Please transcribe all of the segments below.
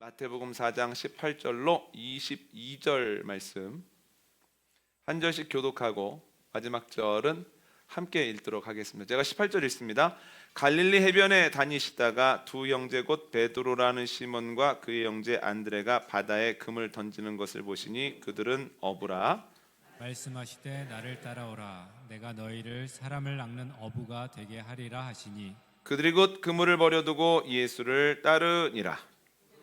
마태복음 4장 18절로 22절 말씀 한 절씩 교독하고 마지막 절은 함께 읽도록 하겠습니다. 제가 18절 읽습니다. 갈릴리 해변에 다니시다가 두 형제 곧 베드로라는 시몬과 그의 형제 안드레가 바다에 금을 던지는 것을 보시니 그들은 어부라. 말씀하시되 나를 따라오라. 내가 너희를 사람을 낚는 어부가 되게 하리라 하시니 그들이 곧 그물을 버려두고 예수를 따르니라.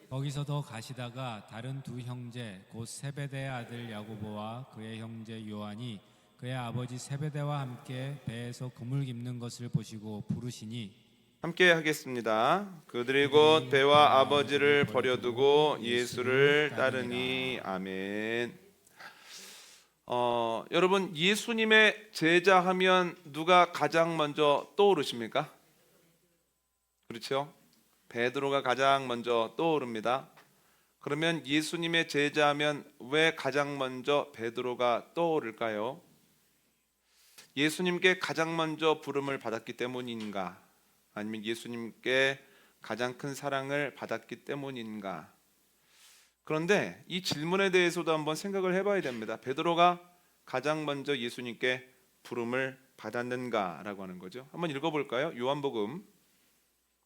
거기서도 가시다가 다른 두 형제 곧 세베대의 아들 야고보와 그의 형제 요한이 그의 아버지 세베대와 함께 배에서 그물 깁는 것을 보시고 부르시니 함께 하겠습니다. 그들이 곧 배와 아버지를 버려두고 예수를 따르니. 아멘. 여러분, 예수님의 제자 하면 누가 가장 먼저 떠오르십니까? 그렇죠? 베드로가 가장 먼저 떠오릅니다. 그러면 예수님의 제자하면 왜 가장 먼저 베드로가 떠오를까요? 예수님께 가장 먼저 부름을 받았기 때문인가? 아니면 예수님께 가장 큰 사랑을 받았기 때문인가? 그런데 이 질문에 대해서도 한번 생각을 해봐야 됩니다. 베드로가 가장 먼저 예수님께 부름을 받았는가라고 하는 거죠. 한번 읽어볼까요? 요한복음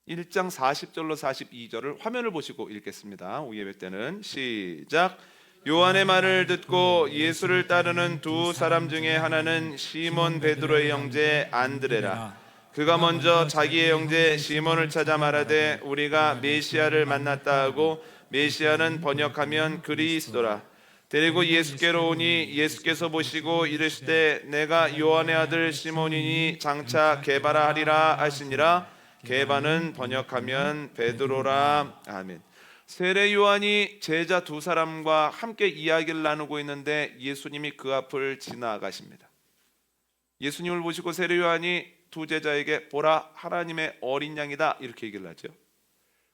1장 40절로 42절을 화면을 보시고 읽겠습니다. 우리 예배 때는 시작. 요한의 말을 듣고 예수를 따르는 두 사람 중에 하나는 시몬 베드로의 형제 안드레라. 그가 먼저 자기의 형제 시몬을 찾아 말하되 우리가 메시아를 만났다 하고, 메시아는 번역하면 그리스도라. 데리고 예수께로 오니 예수께서 보시고 이르시되 내가 요한의 아들 시몬이니 장차 게바라 하리라 하시니라. 게바는 번역하면 베드로라. 아멘. 세례 요한이 제자 두 사람과 함께 이야기를 나누고 있는데 예수님이 그 앞을 지나가십니다. 예수님을 보시고 세례 요한이 두 제자에게 보라 하나님의 어린 양이다 이렇게 얘기를 하죠.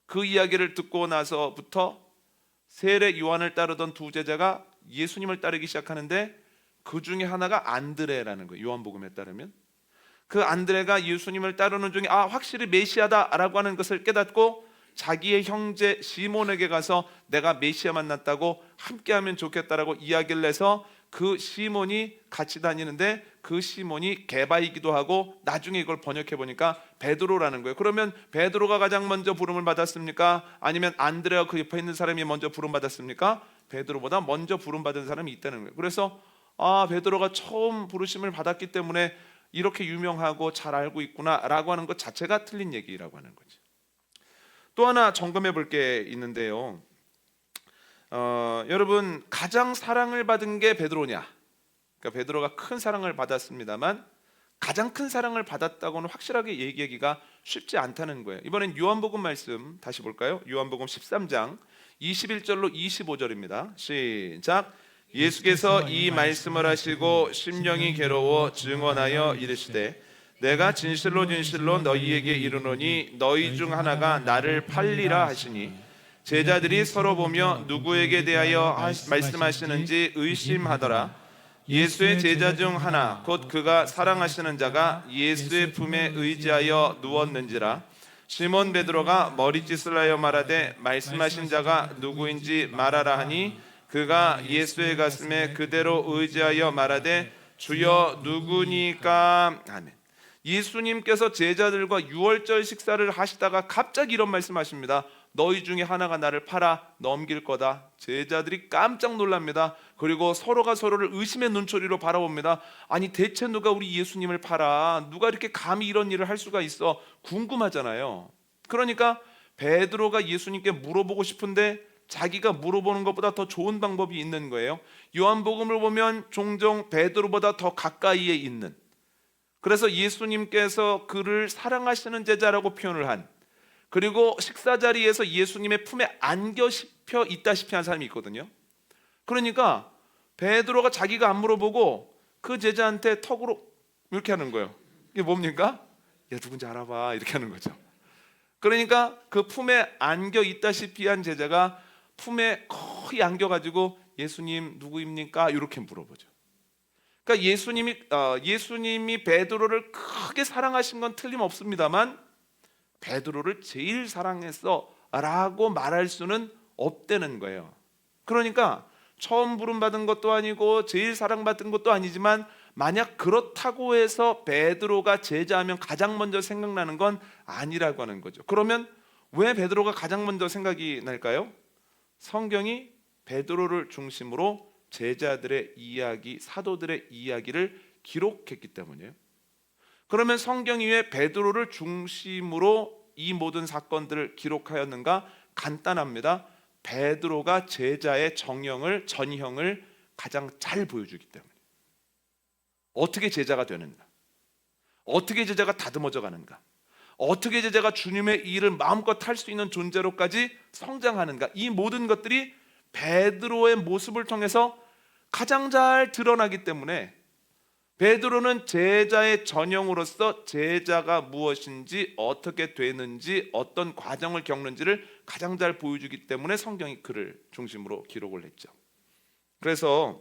그 이야기를 듣고 나서부터 세례 요한을 따르던 두 제자가 예수님을 따르기 시작하는데 그 중에 하나가 안드레라는 거예요. 요한복음에 따르면 그 안드레가 예수님을 따르는 중에 확실히 메시아다라고 하는 것을 깨닫고 자기의 형제 시몬에게 가서 내가 메시아 만났다고 함께하면 좋겠다라고 이야기를 해서 그 시몬이 같이 다니는데 그 시몬이 게바이기도 하고 나중에 이걸 번역해 보니까 베드로라는 거예요. 그러면 베드로가 가장 먼저 부름을 받았습니까? 아니면 안드레와 그 옆에 있는 사람이 먼저 부름 받았습니까? 베드로보다 먼저 부름 받은 사람이 있다는 거예요. 그래서 베드로가 처음 부르심을 받았기 때문에 이렇게 유명하고 잘 알고 있구나라고 하는 것 자체가 틀린 얘기라고 하는 거죠. 또 하나 점검해 볼 게 있는데요. 여러분, 가장 사랑을 받은 게 베드로냐? 그러니까 베드로가 큰 사랑을 받았습니다만 가장 큰 사랑을 받았다고는 확실하게 얘기하기가 쉽지 않다는 거예요. 이번엔 요한복음 말씀 다시 볼까요? 요한복음 13장 21절로 25절입니다. 시작. 예수께서 이 말씀을 하시고 심령이 괴로워 증언하여 이르시되 내가 진실로 진실로 너희에게 이르노니 너희 중 하나가 나를 팔리라 하시니 제자들이 서로 보며 누구에게 대하여 말씀하시는지 의심하더라. 예수의 제자 중 하나 곧 그가 사랑하시는 자가 예수의 품에 의지하여 누웠는지라. 시몬 베드로가 머리짓을 하여 말하되 말씀하신 자가 누구인지 말하라 하니 그가 예수의 가슴에 그대로 의지하여 말하되 주여 누구니까. 아멘. 예수님께서 제자들과 유월절 식사를 하시다가 갑자기 이런 말씀하십니다. 너희 중에 하나가 나를 팔아 넘길 거다. 제자들이 깜짝 놀랍니다. 그리고 서로가 서로를 의심의 눈초리로 바라봅니다. 아니 대체 누가 우리 예수님을 팔아? 누가 이렇게 감히 이런 일을 할 수가 있어? 궁금하잖아요. 그러니까 베드로가 예수님께 물어보고 싶은데 자기가 물어보는 것보다 더 좋은 방법이 있는 거예요. 요한복음을 보면 종종 베드로보다 더 가까이에 있는, 그래서 예수님께서 그를 사랑하시는 제자라고 표현을 한, 그리고 식사 자리에서 예수님의 품에 안겨 씹혀 있다시피 한 사람이 있거든요. 그러니까 베드로가 자기가 안 물어보고 그 제자한테 턱으로 이렇게 하는 거예요. 이게 뭡니까? 야 누군지 알아봐 이렇게 하는 거죠. 그러니까 그 품에 안겨 있다시피 한 제자가 품에 거의 안겨가지고 예수님 누구입니까? 이렇게 물어보죠. 그러니까 예수님이 베드로를 크게 사랑하신 건 틀림없습니다만 베드로를 제일 사랑했어 라고 말할 수는 없다는 거예요. 그러니까 처음 부름받은 것도 아니고 제일 사랑받은 것도 아니지만 만약 그렇다고 해서 베드로가 제자하면 가장 먼저 생각나는 건 아니라고 하는 거죠. 그러면 왜 베드로가 가장 먼저 생각이 날까요? 성경이 베드로를 중심으로 제자들의 이야기, 사도들의 이야기를 기록했기 때문이에요. 그러면 성경이 왜 베드로를 중심으로 이 모든 사건들을 기록하였는가? 간단합니다. 베드로가 제자의 전형을 가장 잘 보여주기 때문에. 어떻게 제자가 되는가? 어떻게 제자가 다듬어져 가는가? 어떻게 제자가 주님의 일을 마음껏 할 수 있는 존재로까지 성장하는가? 이 모든 것들이 베드로의 모습을 통해서 가장 잘 드러나기 때문에 베드로는 제자의 전형으로서 제자가 무엇인지, 어떻게 되는지, 어떤 과정을 겪는지를 가장 잘 보여주기 때문에 성경이 그를 중심으로 기록을 했죠. 그래서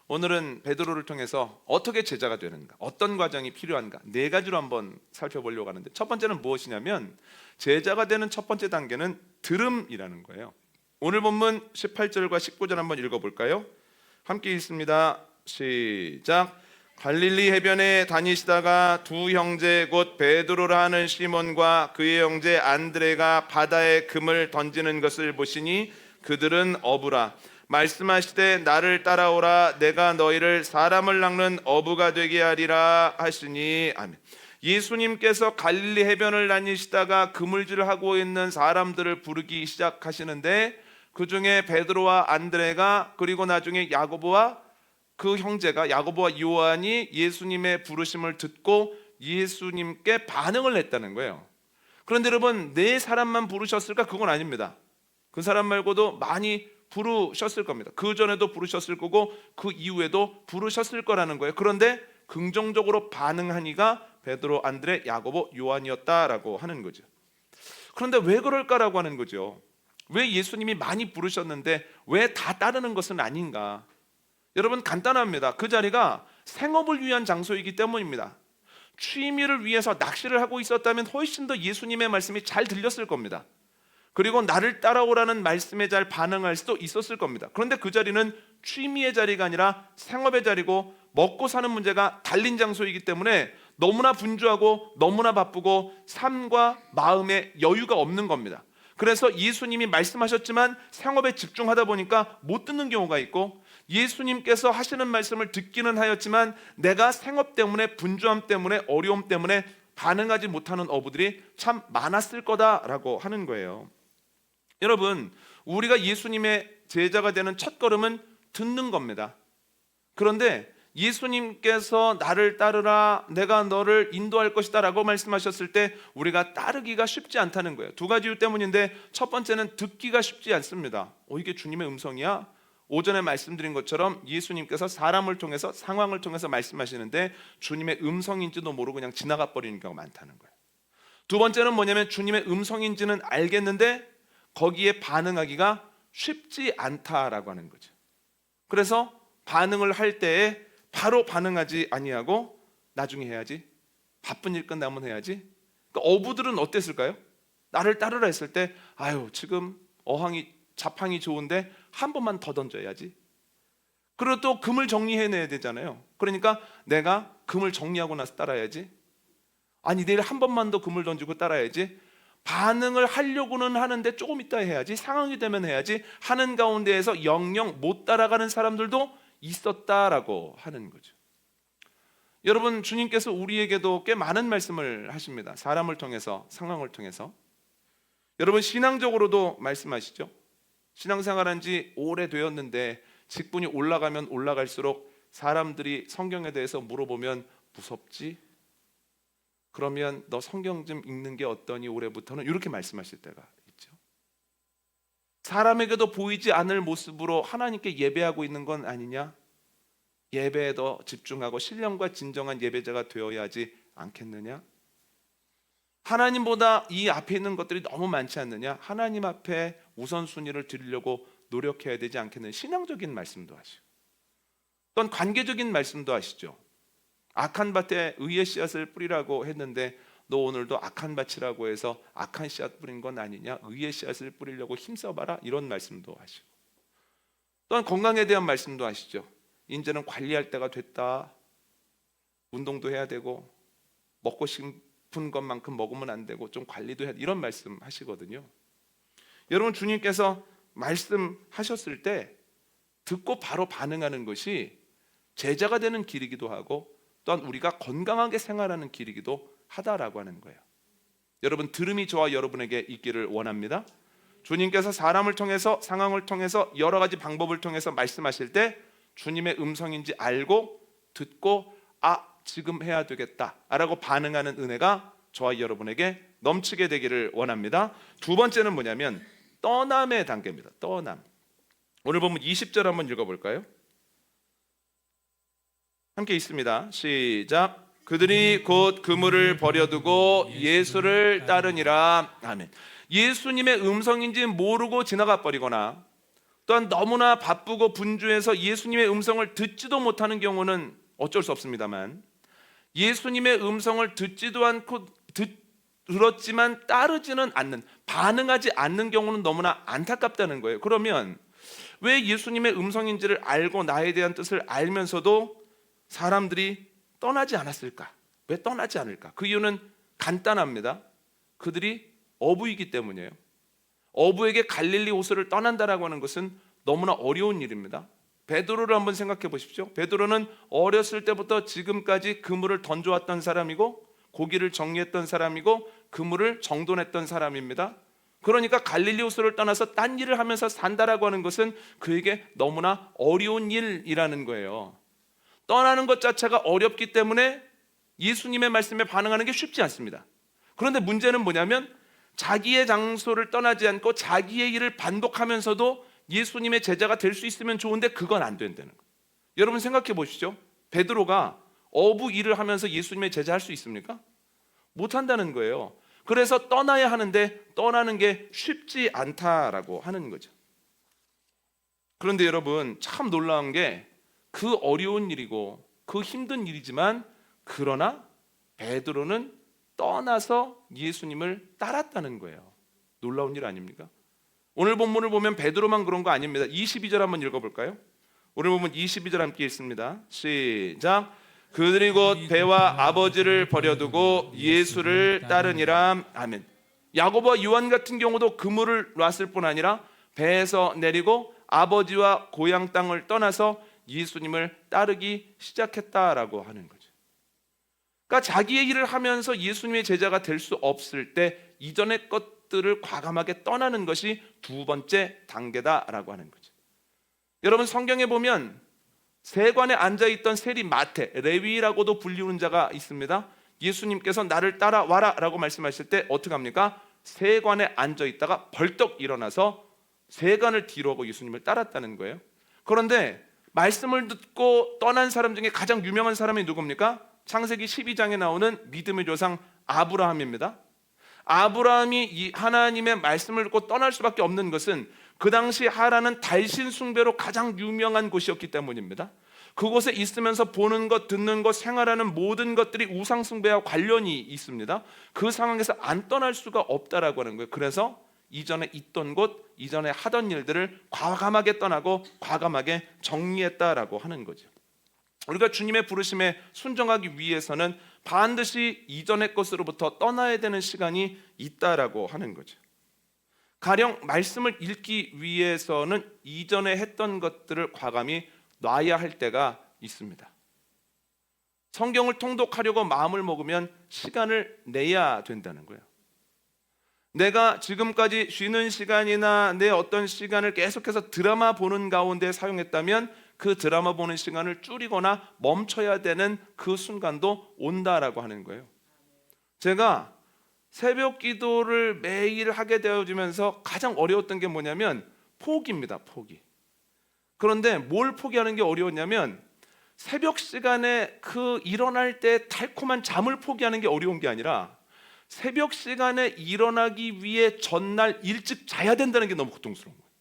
오늘은 베드로를 통해서 어떻게 제자가 되는가, 어떤 과정이 필요한가, 네 가지로 한번 살펴보려고 하는데, 첫 번째는 무엇이냐면 제자가 되는 첫 번째 단계는 들음이라는 거예요. 오늘 본문 18절과 19절 한번 읽어볼까요? 함께 읽습니다. 시작. 갈릴리 해변에 다니시다가 두 형제 곧 베드로라 하는 시몬과 그의 형제 안드레가 바다에 금을 던지는 것을 보시니 그들은 어부라. 말씀하시되 나를 따라오라. 내가 너희를 사람을 낚는 어부가 되게 하리라 하시니. 아멘. 예수님께서 갈릴리 해변을 다니시다가 그물질을 하고 있는 사람들을 부르기 시작하시는데, 그 중에 베드로와 안드레가, 그리고 나중에 야고보와 그 형제가, 야고보와 요한이 예수님의 부르심을 듣고 예수님께 반응을 했다는 거예요. 그런데 여러분, 네 사람만 부르셨을까? 그건 아닙니다. 그 사람 말고도 많이 부르셨을 겁니다. 그 전에도 부르셨을 거고 그 이후에도 부르셨을 거라는 거예요. 그런데 긍정적으로 반응한 이가 베드로, 안드레, 야고보, 요한이었다라고 하는 거죠. 그런데 왜 그럴까라고 하는 거죠. 왜 예수님이 많이 부르셨는데 왜 다 따르는 것은 아닌가? 여러분, 간단합니다. 그 자리가 생업을 위한 장소이기 때문입니다. 취미를 위해서 낚시를 하고 있었다면 훨씬 더 예수님의 말씀이 잘 들렸을 겁니다. 그리고 나를 따라오라는 말씀에 잘 반응할 수도 있었을 겁니다. 그런데 그 자리는 취미의 자리가 아니라 생업의 자리고 먹고 사는 문제가 달린 장소이기 때문에 너무나 분주하고 너무나 바쁘고 삶과 마음에 여유가 없는 겁니다. 그래서 예수님이 말씀하셨지만 생업에 집중하다 보니까 못 듣는 경우가 있고, 예수님께서 하시는 말씀을 듣기는 하였지만 내가 생업 때문에, 분주함 때문에, 어려움 때문에 반응하지 못하는 어부들이 참 많았을 거다라고 하는 거예요. 여러분, 우리가 예수님의 제자가 되는 첫 걸음은 듣는 겁니다. 그런데 예수님께서 나를 따르라, 내가 너를 인도할 것이다 라고 말씀하셨을 때 우리가 따르기가 쉽지 않다는 거예요. 두 가지 이유 때문인데, 첫 번째는 듣기가 쉽지 않습니다. 이게 주님의 음성이야? 오전에 말씀드린 것처럼 예수님께서 사람을 통해서, 상황을 통해서 말씀하시는데 주님의 음성인지도 모르고 그냥 지나가 버리는 경우가 많다는 거예요. 두 번째는 뭐냐면, 주님의 음성인지는 알겠는데 거기에 반응하기가 쉽지 않다라고 하는 거죠. 그래서 반응을 할 때에 바로 반응하지 아니하고 나중에 해야지, 바쁜 일 끝나면 해야지. 그러니까 어부들은 어땠을까요? 나를 따르라 했을 때, 아유, 지금 자팡이 좋은데 한 번만 더 던져야지. 그리고 또 금을 정리해내야 되잖아요. 그러니까 내가 금을 정리하고 나서 따라야지. 아니, 내일 한 번만 더 금을 던지고 따라야지. 반응을 하려고는 하는데 조금 이따 해야지, 상황이 되면 해야지 하는 가운데에서 영영 못 따라가는 사람들도 있었다라고 하는 거죠. 여러분, 주님께서 우리에게도 꽤 많은 말씀을 하십니다. 사람을 통해서, 상황을 통해서. 여러분, 신앙적으로도 말씀하시죠. 신앙생활한 지 오래되었는데 직분이 올라가면 올라갈수록 사람들이 성경에 대해서 물어보면 무섭지? 그러면 너 성경 좀 읽는 게 어떠니 올해부터는? 이렇게 말씀하실 때가 있죠. 사람에게도 보이지 않을 모습으로 하나님께 예배하고 있는 건 아니냐? 예배에 더 집중하고 신령과 진정한 예배자가 되어야지 않겠느냐? 하나님보다 이 앞에 있는 것들이 너무 많지 않느냐? 하나님 앞에 우선순위를 드리려고 노력해야 되지 않겠느냐? 신앙적인 말씀도 하시고, 또한 관계적인 말씀도 하시죠. 악한 밭에 의의 씨앗을 뿌리라고 했는데 너 오늘도 악한 밭이라고 해서 악한 씨앗 뿌린 건 아니냐, 의의 씨앗을 뿌리려고 힘써봐라, 이런 말씀도 하시고, 또한 건강에 대한 말씀도 하시죠. 이제는 관리할 때가 됐다, 운동도 해야 되고 먹고 싶은 것만큼 먹으면 안 되고 좀 관리도 해야 돼, 이런 말씀 하시거든요. 여러분, 주님께서 말씀하셨을 때 듣고 바로 반응하는 것이 제자가 되는 길이기도 하고 또한 우리가 건강하게 생활하는 길이기도 하다라고 하는 거예요. 여러분, 들음이 저와 여러분에게 있기를 원합니다. 주님께서 사람을 통해서, 상황을 통해서, 여러 가지 방법을 통해서 말씀하실 때 주님의 음성인지 알고 듣고 지금 해야 되겠다라고 반응하는 은혜가 저와 여러분에게 넘치게 되기를 원합니다. 두 번째는 뭐냐면 떠남의 단계입니다. 떠남. 오늘 보면 20절 한번 읽어볼까요? 함께 있습니다. 시작. 그들이 곧 그물을 버려두고 예수를 따르니라. 아멘. 예수님의 음성인지 모르고 지나가 버리거나 또한 너무나 바쁘고 분주해서 예수님의 음성을 듣지도 못하는 경우는 어쩔 수 없습니다만, 예수님의 음성을 듣지도 않고 들었지만 따르지는 않는, 반응하지 않는 경우는 너무나 안타깝다는 거예요. 그러면 왜 예수님의 음성인지를 알고 나에 대한 뜻을 알면서도 사람들이 떠나지 않았을까? 왜 떠나지 않을까? 그 이유는 간단합니다. 그들이 어부이기 때문이에요. 어부에게 갈릴리 호수를 떠난다라고 하는 것은 너무나 어려운 일입니다. 베드로를 한번 생각해 보십시오. 베드로는 어렸을 때부터 지금까지 그물을 던져왔던 사람이고 고기를 정리했던 사람이고 그물을 정돈했던 사람입니다. 그러니까 갈릴리 호수를 떠나서 딴 일을 하면서 산다라고 하는 것은 그에게 너무나 어려운 일이라는 거예요. 떠나는 것 자체가 어렵기 때문에 예수님의 말씀에 반응하는 게 쉽지 않습니다. 그런데 문제는 뭐냐면 자기의 장소를 떠나지 않고 자기의 일을 반복하면서도 예수님의 제자가 될 수 있으면 좋은데 그건 안 된다는 거예요. 여러분 생각해 보시죠. 베드로가 어부 일을 하면서 예수님의 제자 할 수 있습니까? 못한다는 거예요. 그래서 떠나야 하는데 떠나는 게 쉽지 않다라고 하는 거죠. 그런데 여러분, 참 놀라운 게 그 어려운 일이고 그 힘든 일이지만 그러나 베드로는 떠나서 예수님을 따랐다는 거예요. 놀라운 일 아닙니까? 오늘 본문을 보면 베드로만 그런 거 아닙니다. 22절 한번 읽어볼까요? 오늘 보면 22절 함께 읽습니다. 시작. 그들이 곧 배와 아버지를 버려두고 예수를 따르니라. 아멘. 야고보와 요한 같은 경우도 그물을 놨을 뿐 아니라 배에서 내리고 아버지와 고향 땅을 떠나서 예수님을 따르기 시작했다라고 하는 거죠. 그러니까 자기의 일을 하면서 예수님의 제자가 될 수 없을 때 이전의 것들을 과감하게 떠나는 것이 두 번째 단계다라고 하는 거죠. 여러분, 성경에 보면 세관에 앉아있던 세리 마태, 레위라고도 불리우는 자가 있습니다. 예수님께서 나를 따라와라 라고 말씀하실 때 어떻게 합니까? 세관에 앉아있다가 벌떡 일어나서 세관을 뒤로 하고 예수님을 따랐다는 거예요. 그런데 말씀을 듣고 떠난 사람 중에 가장 유명한 사람이 누굽니까? 창세기 12장에 나오는 믿음의 조상 아브라함입니다. 아브라함이 하나님의 말씀을 듣고 떠날 수밖에 없는 것은 그 당시 하란은 달신 숭배로 가장 유명한 곳이었기 때문입니다. 그곳에 있으면서 보는 것, 듣는 것, 생활하는 모든 것들이 우상 숭배와 관련이 있습니다. 그 상황에서 안 떠날 수가 없다라고 하는 거예요. 그래서 이전에 있던 곳, 이전에 하던 일들을 과감하게 떠나고 과감하게 정리했다라고 하는 거죠. 우리가 주님의 부르심에 순종하기 위해서는 반드시 이전의 것으로부터 떠나야 되는 시간이 있다라고 하는 거죠. 가령 말씀을 읽기 위해서는 이전에 했던 것들을 과감히 놔야 할 때가 있습니다. 성경을 통독하려고 마음을 먹으면 시간을 내야 된다는 거예요. 내가 지금까지 쉬는 시간이나 내 어떤 시간을 계속해서 드라마 보는 가운데 사용했다면 그 드라마 보는 시간을 줄이거나 멈춰야 되는 그 순간도 온다라고 하는 거예요. 제가 새벽 기도를 매일 하게 되어지면서 가장 어려웠던 게 뭐냐면 포기입니다. 포기. 그런데 뭘 포기하는 게 어려웠냐면 새벽 시간에 그 일어날 때 달콤한 잠을 포기하는 게 어려운 게 아니라 새벽 시간에 일어나기 위해 전날 일찍 자야 된다는 게 너무 고통스러운 거예요.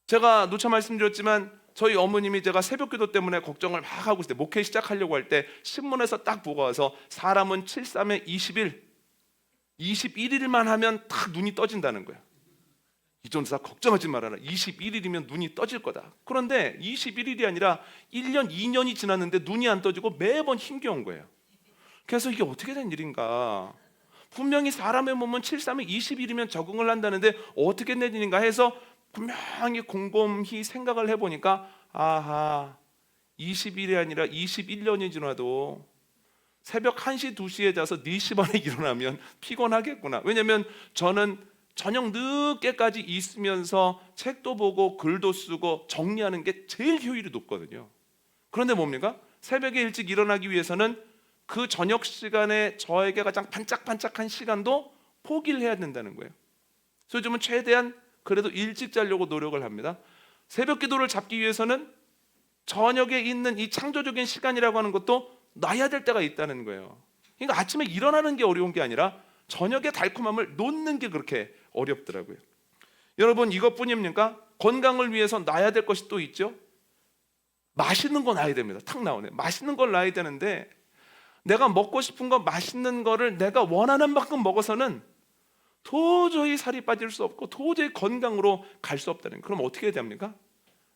제가 누차 말씀드렸지만 저희 어머님이 제가 새벽기도 때문에 걱정을 막 하고 있을 때, 목회 시작하려고 할 때 신문에서 딱 보고 와서 사람은 7-3에 21일만 하면 딱 눈이 떠진다는 거야. 이전사 걱정하지 말아라. 21일이면 눈이 떠질 거다. 그런데 21일이 아니라 1년, 2년이 지났는데 눈이 안 떠지고 매번 힘겨운 거예요. 그래서 이게 어떻게 된 일인가? 분명히 사람의 몸은 7-3에 20일이면 적응을 한다는데 어떻게 된 일인가 해서 분명히 곰곰이 생각을 해보니까, 아하, 20일이 아니라 21년이 지나도 새벽 1시, 2시에 자서 4시 반에 일어나면 피곤하겠구나. 왜냐면 저는 저녁 늦게까지 있으면서 책도 보고 글도 쓰고 정리하는 게 제일 효율이 높거든요. 그런데 뭡니까? 새벽에 일찍 일어나기 위해서는 그 저녁 시간에 저에게 가장 반짝반짝한 시간도 포기를 해야 된다는 거예요. 그래서 요즘은 최대한 그래도 일찍 자려고 노력을 합니다. 새벽 기도를 잡기 위해서는 저녁에 있는 이 창조적인 시간이라고 하는 것도 놔야 될 때가 있다는 거예요. 그러니까 아침에 일어나는 게 어려운 게 아니라 저녁의 달콤함을 놓는 게 그렇게 어렵더라고요. 여러분, 이것뿐입니까? 건강을 위해서 놔야 될 것이 또 있죠. 맛있는 거 놔야 됩니다. 탁 나오네. 맛있는 걸 놔야 되는데 내가 먹고 싶은 거, 맛있는 거를 내가 원하는 만큼 먹어서는 도저히 살이 빠질 수 없고 도저히 건강으로 갈 수 없다는 거예요. 그럼 어떻게 해야 됩니까?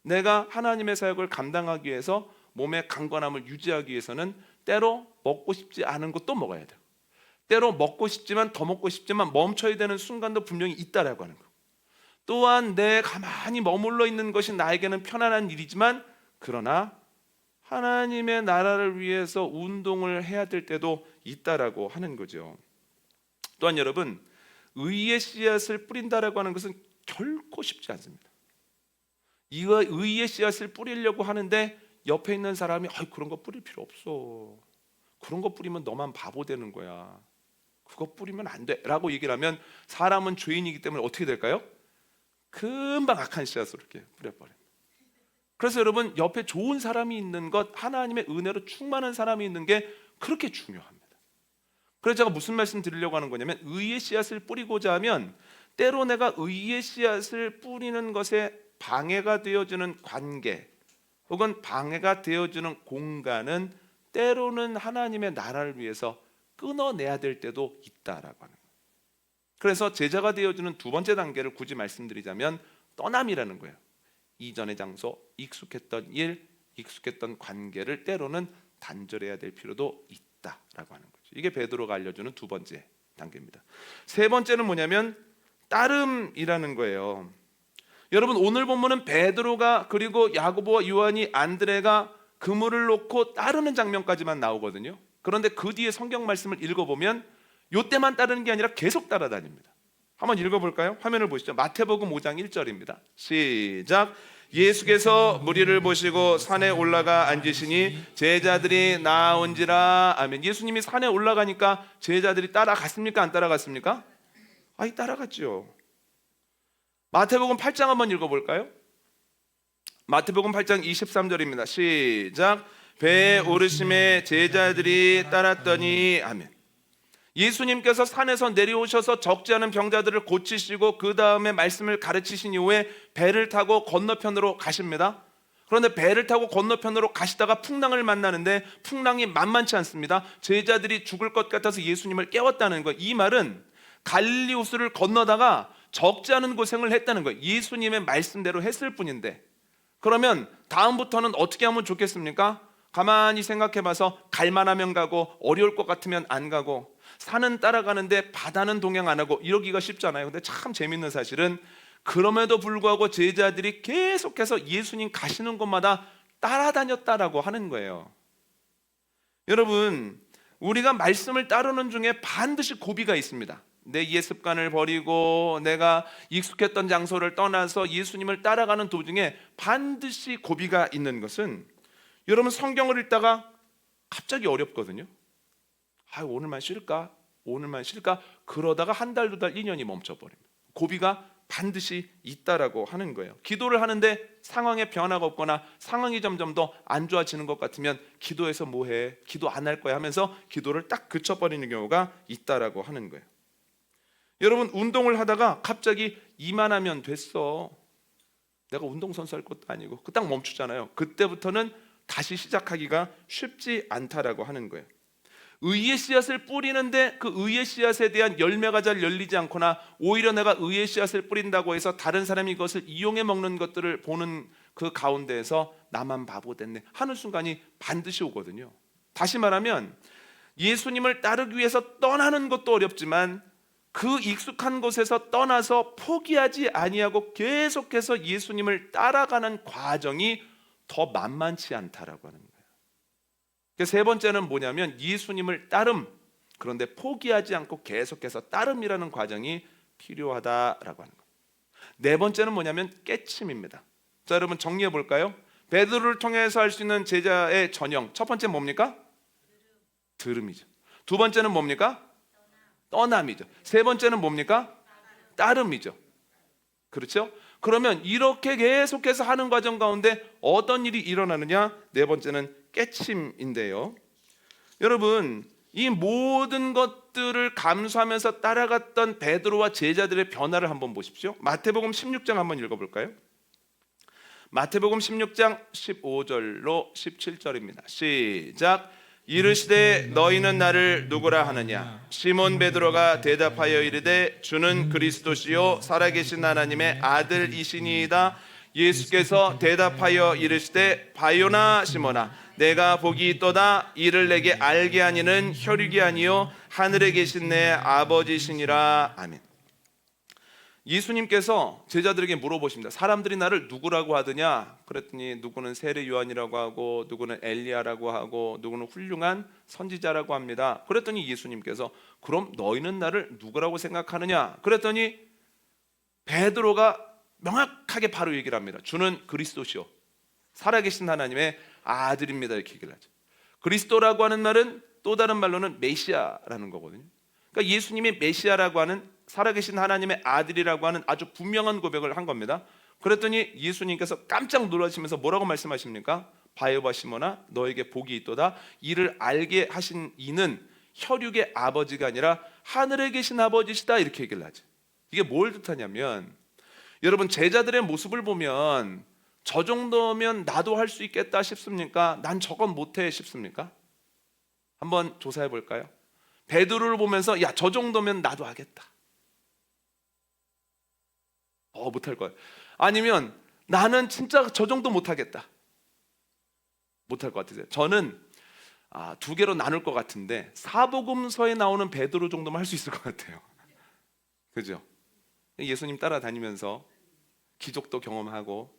내가 하나님의 사역을 감당하기 위해서 몸의 강건함을 유지하기 위해서는 때로 먹고 싶지 않은 것도 먹어야 돼요. 때로 먹고 싶지만, 더 먹고 싶지만 멈춰야 되는 순간도 분명히 있다라고 하는 거. 또한 내 가만히 머물러 있는 것이 나에게는 편안한 일이지만, 그러나 하나님의 나라를 위해서 운동을 해야 될 때도 있다라고 하는 거죠. 또한 여러분, 의의 씨앗을 뿌린다라고 하는 것은 결코 쉽지 않습니다. 이거 의의 씨앗을 뿌리려고 하는데 옆에 있는 사람이 그런 거 뿌릴 필요 없어. 그런 거 뿌리면 너만 바보 되는 거야. 그거 뿌리면 안 돼 라고 얘기를 하면 사람은 죄인이기 때문에 어떻게 될까요? 금방 악한 씨앗으로 이렇게 뿌려버립니다. 그래서 여러분, 옆에 좋은 사람이 있는 것, 하나님의 은혜로 충만한 사람이 있는 게 그렇게 중요합니다. 그래서 제가 무슨 말씀 드리려고 하는 거냐면, 의의 씨앗을 뿌리고자 하면 때로 내가 의의 씨앗을 뿌리는 것에 방해가 되어주는 관계 혹은 방해가 되어주는 공간은 때로는 하나님의 나라를 위해서 끊어내야 될 때도 있다라고 하는 거예요. 그래서 제자가 되어주는 두 번째 단계를 굳이 말씀드리자면 떠남이라는 거예요. 이전의 장소, 익숙했던 일, 익숙했던 관계를 때로는 단절해야 될 필요도 있다라고 하는 거죠. 이게 베드로가 알려주는 두 번째 단계입니다. 세 번째는 뭐냐면 따름이라는 거예요. 여러분, 오늘 본문은 베드로가 그리고 야고보와 요한이 안드레가 그물을 놓고 따르는 장면까지만 나오거든요. 그런데 그 뒤에 성경 말씀을 읽어보면 요때만 따르는 게 아니라 계속 따라다닙니다. 한번 읽어볼까요? 화면을 보시죠. 마태복음 5장 1절입니다. 시작. 예수께서 무리를 보시고 산에 올라가 앉으시니 제자들이 나온지라. 아멘. 예수님이 산에 올라가니까 제자들이 따라갔습니까? 안 따라갔습니까? 따라갔죠. 마태복음 8장 한번 읽어볼까요? 마태복음 8장 23절입니다. 시작. 배에 오르심에 제자들이 따랐더니. 아멘. 예수님께서 산에서 내려오셔서 적지 않은 병자들을 고치시고 그 다음에 말씀을 가르치신 이후에 배를 타고 건너편으로 가십니다. 그런데 배를 타고 건너편으로 가시다가 풍랑을 만나는데 풍랑이 만만치 않습니다. 제자들이 죽을 것 같아서 예수님을 깨웠다는 거예요. 이 말은 갈릴리 호수를 건너다가 적지 않은 고생을 했다는 거예요. 예수님의 말씀대로 했을 뿐인데, 그러면 다음부터는 어떻게 하면 좋겠습니까? 가만히 생각해봐서 갈만하면 가고 어려울 것 같으면 안 가고, 산은 따라가는데 바다는 동행 안 하고 이러기가 쉽잖아요. 근데 참 재밌는 사실은 그럼에도 불구하고 제자들이 계속해서 예수님 가시는 곳마다 따라다녔다라고 하는 거예요. 여러분, 우리가 말씀을 따르는 중에 반드시 고비가 있습니다. 내 옛 습관을 버리고 내가 익숙했던 장소를 떠나서 예수님을 따라가는 도중에 반드시 고비가 있는 것은, 여러분, 성경을 읽다가 갑자기 어렵거든요. 오늘만 쉴까? 오늘만 쉴까? 그러다가 한 달, 두 달, 1년이 멈춰버립니다. 고비가 반드시 있다라고 하는 거예요. 기도를 하는데 상황에 변화가 없거나 상황이 점점 더 안 좋아지는 것 같으면 기도해서 뭐해? 기도 안 할 거야 하면서 기도를 딱 그쳐버리는 경우가 있다라고 하는 거예요. 여러분, 운동을 하다가 갑자기 이만하면 됐어, 내가 운동선수 할 것도 아니고 그 딱 멈추잖아요. 그때부터는 다시 시작하기가 쉽지 않다라고 하는 거예요. 의의 씨앗을 뿌리는데 그 의의 씨앗에 대한 열매가 잘 열리지 않거나 오히려 내가 의의 씨앗을 뿌린다고 해서 다른 사람이 그것을 이용해 먹는 것들을 보는 그 가운데에서 나만 바보 됐네 하는 순간이 반드시 오거든요. 다시 말하면 예수님을 따르기 위해서 떠나는 것도 어렵지만 그 익숙한 곳에서 떠나서 포기하지 아니하고 계속해서 예수님을 따라가는 과정이 더 만만치 않다라고 하는 거예요. 세 번째는 뭐냐면 예수님을 따름, 그런데 포기하지 않고 계속해서 따름이라는 과정이 필요하다라고 하는 거예요. 네 번째는 뭐냐면 깨침입니다. 자, 여러분 정리해 볼까요? 베드로를 통해서 할 수 있는 제자의 전형, 첫 번째 뭡니까? 들음이죠. 두 번째는 뭡니까? 떠남이죠. 세 번째는 뭡니까? 따름이죠. 그렇죠? 그러면 이렇게 계속해서 하는 과정 가운데 어떤 일이 일어나느냐? 네 번째는 깨침인데요. 여러분, 이 모든 것들을 감수하면서 따라갔던 베드로와 제자들의 변화를 한번 보십시오. 마태복음 16장 한번 읽어볼까요? 마태복음 16장 15절로 17절입니다. 시작. 이르시되 너희는 나를 누구라 하느냐? 시몬 베드로가 대답하여 이르되 주는 그리스도시요 살아계신 하나님의 아들이시니이다. 예수께서 대답하여 이르시되 바요나 시몬아 내가 복이 있도다. 이를 내게 알게 하니는 혈육이 아니요 하늘에 계신 내 아버지시니라. 아멘. 예수님께서 제자들에게 물어보십니다. 사람들이 나를 누구라고 하더냐? 그랬더니 누구는 세례 요한이라고 하고 누구는 엘리야라고 하고 누구는 훌륭한 선지자라고 합니다. 그랬더니 예수님께서 그럼 너희는 나를 누구라고 생각하느냐? 그랬더니 베드로가 명확하게 바로 얘기를 합니다. 주는 그리스도시요 살아계신 하나님의 아들입니다. 이렇게 얘기를 하죠. 그리스도라고 하는 말은 또 다른 말로는 메시아라는 거거든요. 그러니까 예수님이 메시아라고 하는 살아계신 하나님의 아들이라고 하는 아주 분명한 고백을 한 겁니다. 그랬더니 예수님께서 깜짝 놀라시면서 뭐라고 말씀하십니까? 바요바 시몬아 너에게 복이 있도다. 이를 알게 하신 이는 혈육의 아버지가 아니라 하늘에 계신 아버지시다. 이렇게 얘기를 하죠. 이게 뭘 뜻하냐면 여러분 제자들의 모습을 보면 저 정도면 나도 할 수 있겠다 싶습니까? 난 저건 못해 싶습니까? 한번 조사해 볼까요? 베드로를 보면서 야, 저 정도면 나도 하겠다. 못할 거야. 아니면 나는 진짜 저 정도 못하겠다. 못할 것 같으세요? 저는 두 개로 나눌 것 같은데 사복음서에 나오는 베드로 정도면 할 수 있을 것 같아요. 그죠? 예수님 따라다니면서 기적도 경험하고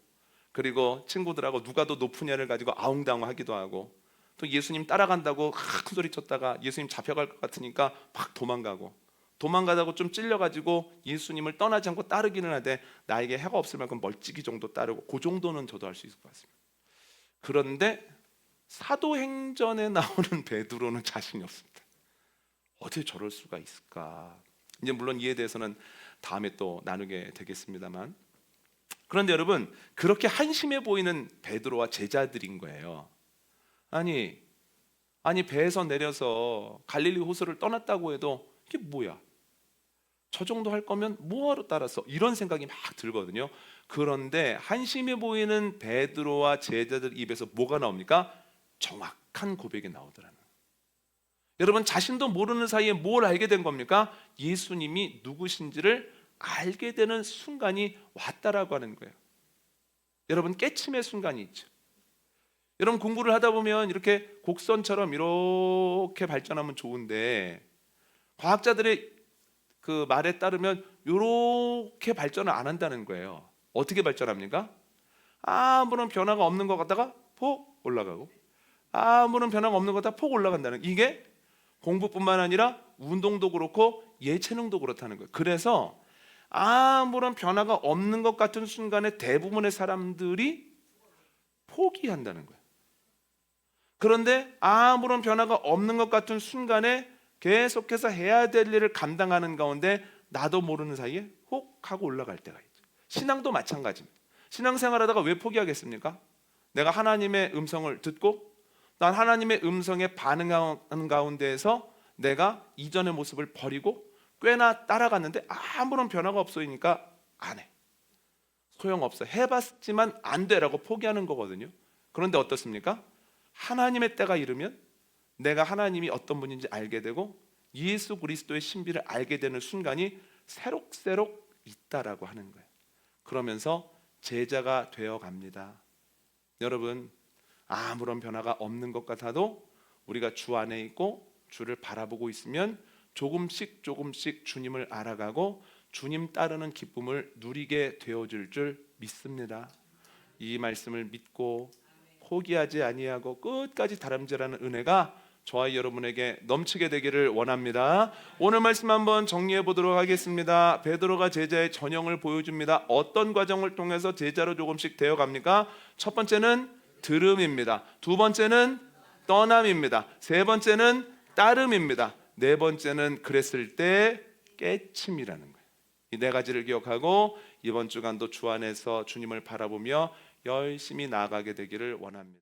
그리고 친구들하고 누가 더 높으냐를 가지고 아웅다웅하기도 하고 또 예수님 따라간다고 큰 소리 쳤다가 예수님 잡혀갈 것 같으니까 막 도망가다고 좀 찔려가지고 예수님을 떠나지 않고 따르기는 하되 나에게 해가 없을 만큼 멀찍이 정도 따르고 그 정도는 저도 할 수 있을 것 같습니다. 그런데 사도행전에 나오는 베드로는 자신이 없습니다. 어떻게 저럴 수가 있을까? 이제 물론 이에 대해서는 다음에 또 나누게 되겠습니다만 그런데 여러분 그렇게 한심해 보이는 베드로와 제자들인 거예요. 아니 배에서 내려서 갈릴리 호수를 떠났다고 해도 이게 뭐야? 저 정도 할 거면 뭐하러 따라서 이런 생각이 막 들거든요. 그런데 한심해 보이는 베드로와 제자들 입에서 뭐가 나옵니까? 정확한 고백이 나오더라는 거예요. 여러분 자신도 모르는 사이에 뭘 알게 된 겁니까? 예수님이 누구신지를 알게 되는 순간이 왔다라고 하는 거예요. 여러분 깨침의 순간이 있죠. 여러분 공부를 하다 보면 이렇게 곡선처럼 이렇게 발전하면 좋은데 과학자들의 그 말에 따르면 이렇게 발전을 안 한다는 거예요. 어떻게 발전합니까? 아무런 변화가 없는 것 같다가 폭 올라가고 아무런 변화가 없는 것 같다가 폭 올라간다는 이게 공부뿐만 아니라 운동도 그렇고 예체능도 그렇다는 거예요. 그래서 아무런 변화가 없는 것 같은 순간에 대부분의 사람들이 포기한다는 거예요. 그런데 아무런 변화가 없는 것 같은 순간에 계속해서 해야 될 일을 감당하는 가운데 나도 모르는 사이에 혹 하고 올라갈 때가 있죠. 신앙도 마찬가지입니다. 신앙생활하다가 왜 포기하겠습니까? 내가 하나님의 음성을 듣고 난 하나님의 음성에 반응하는 가운데에서 내가 이전의 모습을 버리고 꽤나 따라갔는데 아무런 변화가 없으니까 안 해. 소용없어. 해봤지만 안 돼라고 포기하는 거거든요. 그런데 어떻습니까? 하나님의 때가 이르면 내가 하나님이 어떤 분인지 알게 되고 예수 그리스도의 신비를 알게 되는 순간이 새록새록 있다라고 하는 거예요. 그러면서 제자가 되어 갑니다. 여러분, 아무런 변화가 없는 것 같아도 우리가 주 안에 있고 주를 바라보고 있으면 조금씩 조금씩 주님을 알아가고 주님 따르는 기쁨을 누리게 되어질 줄 믿습니다. 이 말씀을 믿고 포기하지 아니하고 끝까지 다름질하는 은혜가 저와 여러분에게 넘치게 되기를 원합니다. 오늘 말씀 한번 정리해 보도록 하겠습니다. 베드로가 제자의 전형을 보여줍니다. 어떤 과정을 통해서 제자로 조금씩 되어 갑니까? 첫 번째는 들음입니다. 두 번째는 떠남입니다. 세 번째는 따름입니다. 네 번째는 그랬을 때 깨침이라는 거예요. 이 네 가지를 기억하고 이번 주간도 주 안에서 주님을 바라보며 열심히 나아가게 되기를 원합니다.